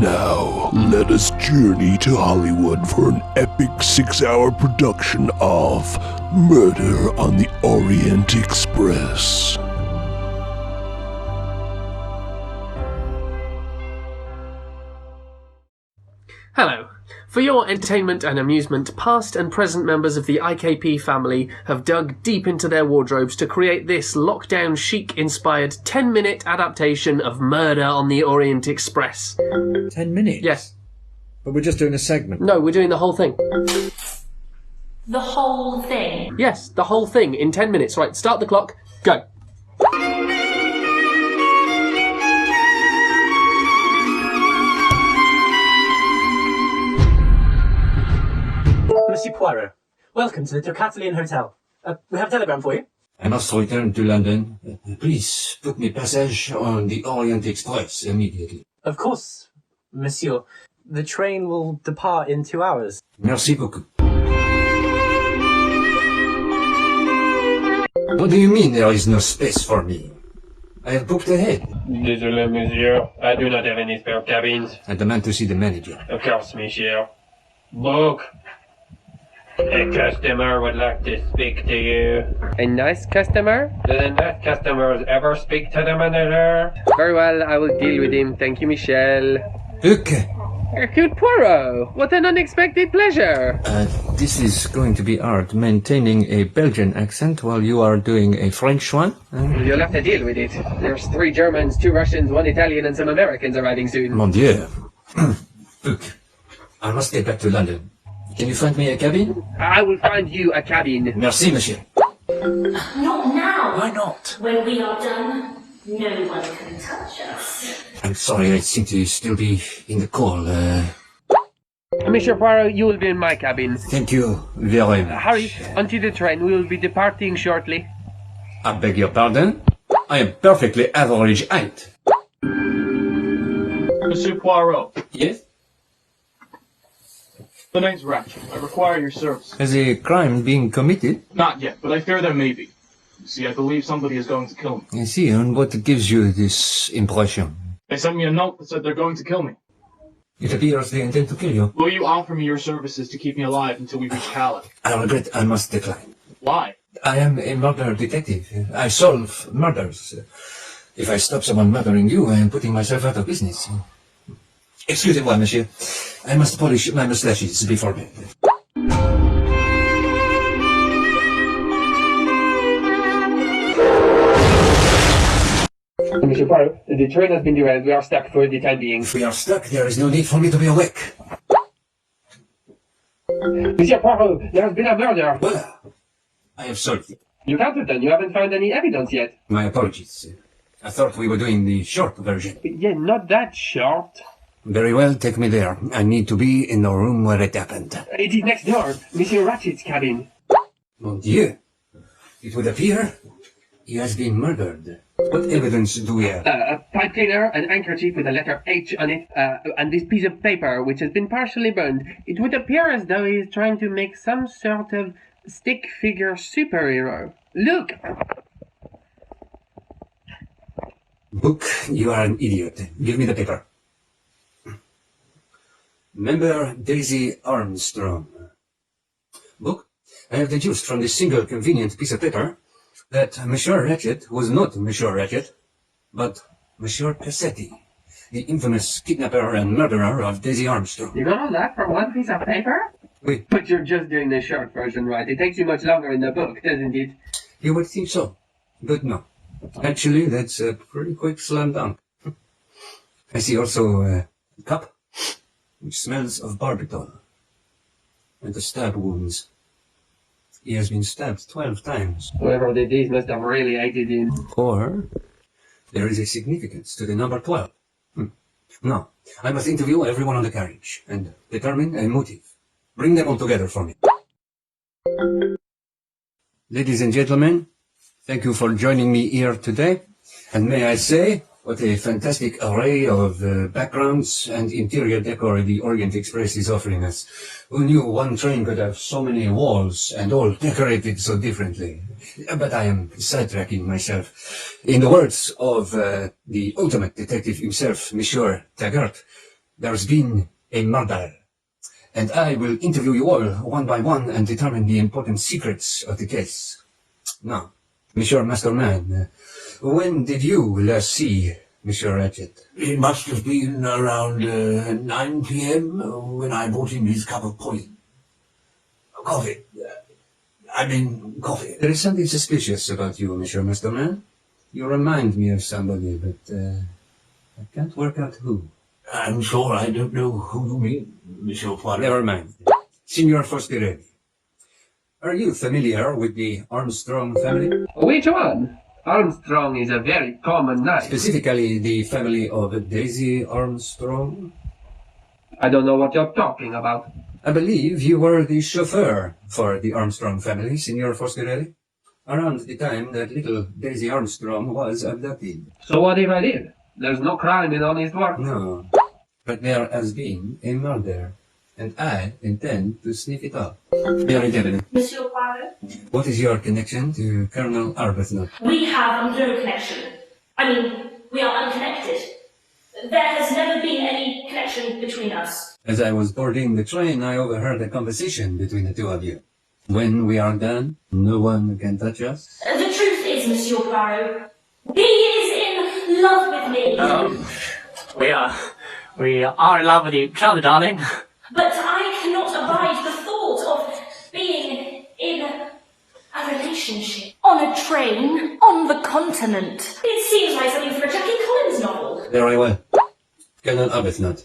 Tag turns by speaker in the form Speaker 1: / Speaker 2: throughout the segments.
Speaker 1: Now, let us journey to Hollywood for an epic 6-hour production of Murder on the Orient Express.
Speaker 2: Hello. For your entertainment and amusement, past and present members of the IKP family have dug deep into their wardrobes to create this lockdown chic-inspired 10-minute adaptation of Murder on the Orient Express.
Speaker 3: 10 minutes?
Speaker 2: Yes.
Speaker 3: But we're just doing a segment.
Speaker 2: No, we're doing the whole thing.
Speaker 4: The whole thing?
Speaker 2: Yes, the whole thing in 10 minutes. Right, start the clock. Go.
Speaker 5: Monsieur Poirot, welcome to the Catalian Hotel. We have a telegram for you.
Speaker 6: I must return to London. Please put me passage on the Orient Express immediately.
Speaker 5: Of course, monsieur. The train will depart in 2 hours.
Speaker 6: Merci beaucoup. What do you mean there is no space for me? I have booked ahead.
Speaker 7: Désolé, monsieur. I do not have any spare cabins.
Speaker 6: I demand to see the manager.
Speaker 7: Of course, monsieur. Book. A customer would like to speak to you.
Speaker 2: A nice customer?
Speaker 7: Do the nice customers ever speak to the manager?
Speaker 2: Very well, I will deal with him. Thank you, Michel.
Speaker 6: Look,
Speaker 2: Hercule Poirot, what an unexpected pleasure.
Speaker 6: this is going to be hard, maintaining a Belgian accent while you are doing a French one.
Speaker 2: You'll have to deal with it. There's 3 Germans, 2 Russians, 1 Italian, and some Americans arriving soon.
Speaker 6: Mon Dieu. Look, I must get back to London. Can you find me a cabin?
Speaker 2: I will find you a cabin.
Speaker 6: Merci, monsieur.
Speaker 4: Not now.
Speaker 3: Why not?
Speaker 4: When we are done, no one can touch us.
Speaker 6: I'm sorry, I seem to still be in the call.
Speaker 2: Monsieur Poirot, you will be in my cabin.
Speaker 6: Thank you very much.
Speaker 2: Hurry, onto the train. We will be departing shortly.
Speaker 6: I beg your pardon? I am perfectly average height.
Speaker 8: Monsieur Poirot,
Speaker 6: Yes?
Speaker 8: the name's Ratchet. I require your service.
Speaker 6: Has a crime been committed?
Speaker 8: Not yet, but I fear there may be. You see, I believe somebody is going to kill me.
Speaker 6: I see, and what gives you this impression?
Speaker 8: They sent me a note that said they're going to kill me.
Speaker 6: It appears they intend to kill you.
Speaker 8: Will you offer me your services to keep me alive until we reach Calais?
Speaker 6: I regret I must decline.
Speaker 8: Why?
Speaker 6: I am a murder detective. I solve murders. If I stop someone murdering you, I am putting myself out of business. Excusez-moi, monsieur. I must polish my mustaches before bed.
Speaker 2: Monsieur Poirot, the train has been derailed. We are stuck for the time being.
Speaker 6: If we are stuck, there is no need for me to be awake.
Speaker 2: Monsieur Poirot, there has been a murder.
Speaker 6: Well, I have solved it.
Speaker 2: You can't have done. You haven't found any evidence yet.
Speaker 6: My apologies. I thought we were doing the short version.
Speaker 2: Yeah, not that short.
Speaker 6: Very well, take me there. I need to be in the room where it happened.
Speaker 2: It is next door, Monsieur Ratchet's cabin.
Speaker 6: Mon Dieu. It would appear he has been murdered. What evidence do we have?
Speaker 2: A pipe cleaner, an handkerchief with the letter H on it, and this piece of paper which has been partially burned. It would appear as though he is trying to make some sort of stick figure superhero. Look!
Speaker 6: Book, you are an idiot. Give me the paper. Member Daisy Armstrong. Book, I have deduced from this single convenient piece of paper that Monsieur Ratchet was not Monsieur Ratchet, but Monsieur Cassetti, the infamous kidnapper and murderer of Daisy Armstrong.
Speaker 2: You got all that from one piece of paper?
Speaker 6: Oui,
Speaker 2: But you're just doing the short version, right? It takes you much longer in the book, doesn't it?
Speaker 6: you would think so, but no. Actually, that's a pretty quick slam dunk. I see also a cup, which smells of barbitol, and the stab wounds. He has been stabbed 12 times.
Speaker 2: Whoever did this must have really hated him.
Speaker 6: Or there is a significance to the number 12. No, I must interview everyone on the carriage and determine a motive. Bring them all together for me. Ladies and gentlemen, thank you for joining me here today. And may I say, what a fantastic array of backgrounds and interior decor the Orient Express is offering us. Who knew one train could have so many walls and all decorated so differently? But I am sidetracking myself. In the words of the ultimate detective himself, Monsieur Taggart, there's been a murder. And I will interview you all one by one and determine the important secrets of the case. Now, Monsieur Masterman, when did you last see Monsieur Ratchet?
Speaker 1: It must have been around 9 p.m. when I brought him his cup of poison. Coffee. Coffee.
Speaker 6: There is something suspicious about you, Monsieur Masterman. You remind me of somebody, but I can't work out who.
Speaker 1: I'm sure I don't know who you mean, Monsieur Poirot.
Speaker 6: Never mind. Signor Foscarelli, are you familiar with the Armstrong family?
Speaker 2: Which one? Armstrong is a very common name.
Speaker 6: Specifically, the family of Daisy Armstrong?
Speaker 2: I don't know what you're talking about.
Speaker 6: I believe you were the chauffeur for the Armstrong family, Signor Foscarelli, around the time that little Daisy Armstrong was abducted.
Speaker 2: So what if I did? There's no crime in honest work.
Speaker 6: No, but there has been a murder, and I intend to sniff it up. Very definite.
Speaker 4: Monsieur Poirot?
Speaker 6: What is your connection to Colonel Arbuthnot?
Speaker 4: We have no connection. We are unconnected. There has never been any connection between us.
Speaker 6: As I was boarding the train, I overheard a conversation between the two of you. When we are done, no one can touch us?
Speaker 4: The truth is, Monsieur Poirot, he is in love with me.
Speaker 5: We are in love with each other, darling.
Speaker 4: But I cannot abide the thought of being in a relationship. On a train, on the continent. It seems like something for a Jackie Collins novel.
Speaker 6: Very well. Colonel Arbuthnot,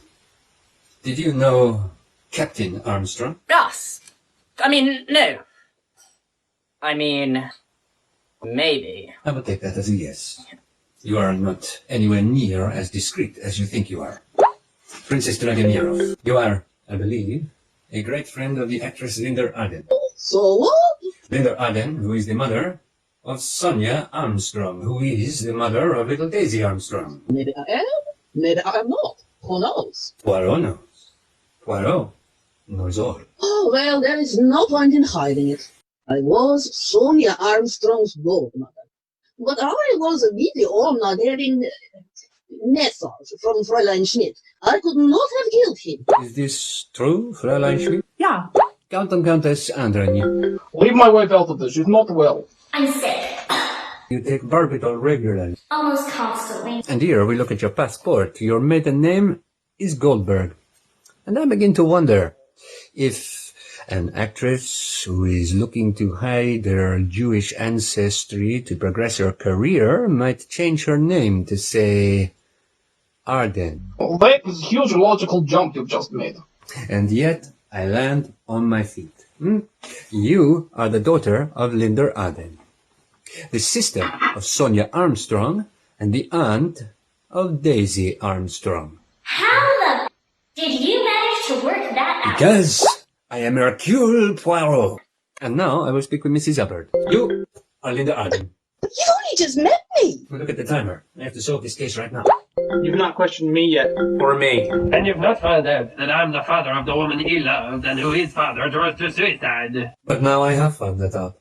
Speaker 6: did you know Captain Armstrong?
Speaker 5: Us? No. Maybe.
Speaker 6: I will take that as a yes. You are not anywhere near as discreet as you think you are. Princess Dragomirov, you are, I believe, a great friend of the actress Linda Arden.
Speaker 9: So what?
Speaker 6: Linda Arden, who is the mother of Sonia Armstrong, who is the mother of little Daisy Armstrong.
Speaker 9: Maybe I am, maybe I am not. Who knows?
Speaker 6: Poirot knows. Poirot knows all.
Speaker 9: Oh, well, there is no point in hiding it. I was Sonia Armstrong's godmother. But I was with the owner having methods from Fräulein Schmidt. I could not have killed him.
Speaker 6: Is this true, Fräulein Schmidt?
Speaker 9: Yeah.
Speaker 6: Count and Countess Androny.
Speaker 8: Leave my wife out of this. She's not well.
Speaker 4: I'm sick.
Speaker 6: You take barbital regularly.
Speaker 4: Almost constantly.
Speaker 6: And here we look at your passport. Your maiden name is Goldberg. And I begin to wonder if an actress who is looking to hide her Jewish ancestry to progress her career might change her name to, say, Arden.
Speaker 8: Well, that is a huge logical jump you've just made.
Speaker 6: And yet I land on my feet. You are the daughter of Linda Arden, the sister of Sonia Armstrong, and the aunt of Daisy Armstrong.
Speaker 4: How the did you manage to work that out?
Speaker 6: Because I am Hercule Poirot. And now I will speak with Mrs. Hubbard. You are Linda Arden.
Speaker 9: But you've only just met me.
Speaker 6: Look at the timer. I have to solve this case right now.
Speaker 8: You've not questioned me yet. Or me.
Speaker 2: And you've not found out that I'm the father of the woman he loved and who his father drove to suicide.
Speaker 6: But now I have found that out.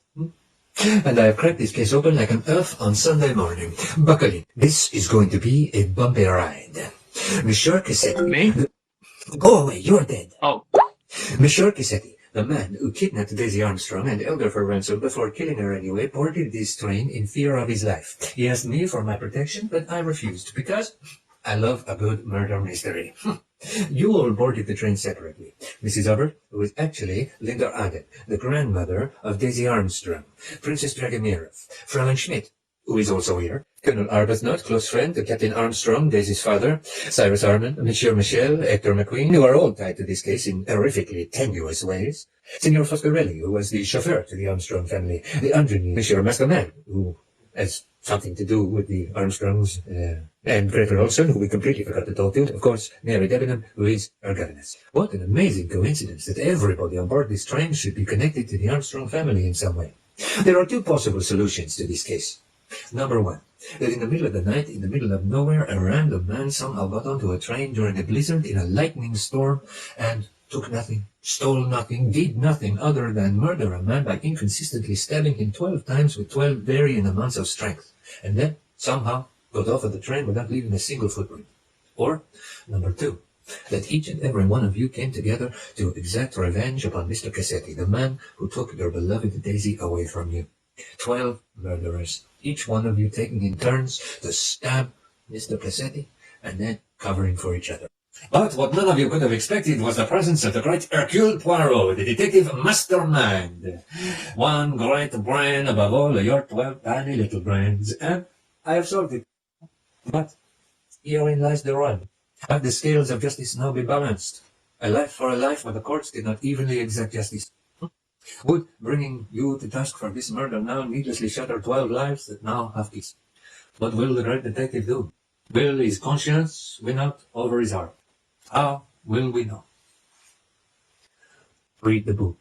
Speaker 6: And I have cracked this case open like an elf on Sunday morning. Buckle in. This is going to be a bumpy ride. Monsieur Cassetti.
Speaker 2: Me?
Speaker 6: Go away, you're dead.
Speaker 2: Oh.
Speaker 6: Monsieur Cassetti, the man who kidnapped Daisy Armstrong and held her for ransom before killing her anyway, boarded this train in fear of his life. He asked me for my protection, but I refused, because I love a good murder mystery. You all boarded the train separately. Mrs. Hubbard, who is actually Linda Arden, the grandmother of Daisy Armstrong, Princess Dragomirov, Fräulein Schmidt, who is also here, Colonel Arbuthnot, close friend to Captain Armstrong, Daisy's father, Cyrus Armand, Monsieur Michel, Hector McQueen, who are all tied to this case in horrifically tenuous ways, Signor Foscarelli, who was the chauffeur to the Armstrong family, the Androny, Monsieur Mascoman, who has something to do with the Armstrongs, and Gretel Olson, who we completely forgot to talk to, of course, Mary Debenham, who is our governess. What an amazing coincidence that everybody on board this train should be connected to the Armstrong family in some way. There are two possible solutions to this case. Number one, that in the middle of the night, in the middle of nowhere, a random man somehow got onto a train during a blizzard in a lightning storm and took nothing, stole nothing, did nothing other than murder a man by inconsistently stabbing him 12 times with 12 varying amounts of strength, and then somehow got off of the train without leaving a single footprint. Or, number two, that each and every one of you came together to exact revenge upon Mr. Cassetti, the man who took your beloved Daisy away from you. 12 murderers, each one of you taking in turns to stab Mr. Cassetti and then covering for each other. But what none of you could have expected was the presence of the great Hercule Poirot, the detective mastermind. One great brain above all your 12 tiny little brains. And I have solved it. But herein lies the rub. Have the scales of justice now be balanced? A life for a life, but the courts did not evenly exact justice. Would bringing you to task for this murder now needlessly shatter 12 lives that now have peace? What will the great detective do? Will his conscience win out over his heart? How will we know? Read the book.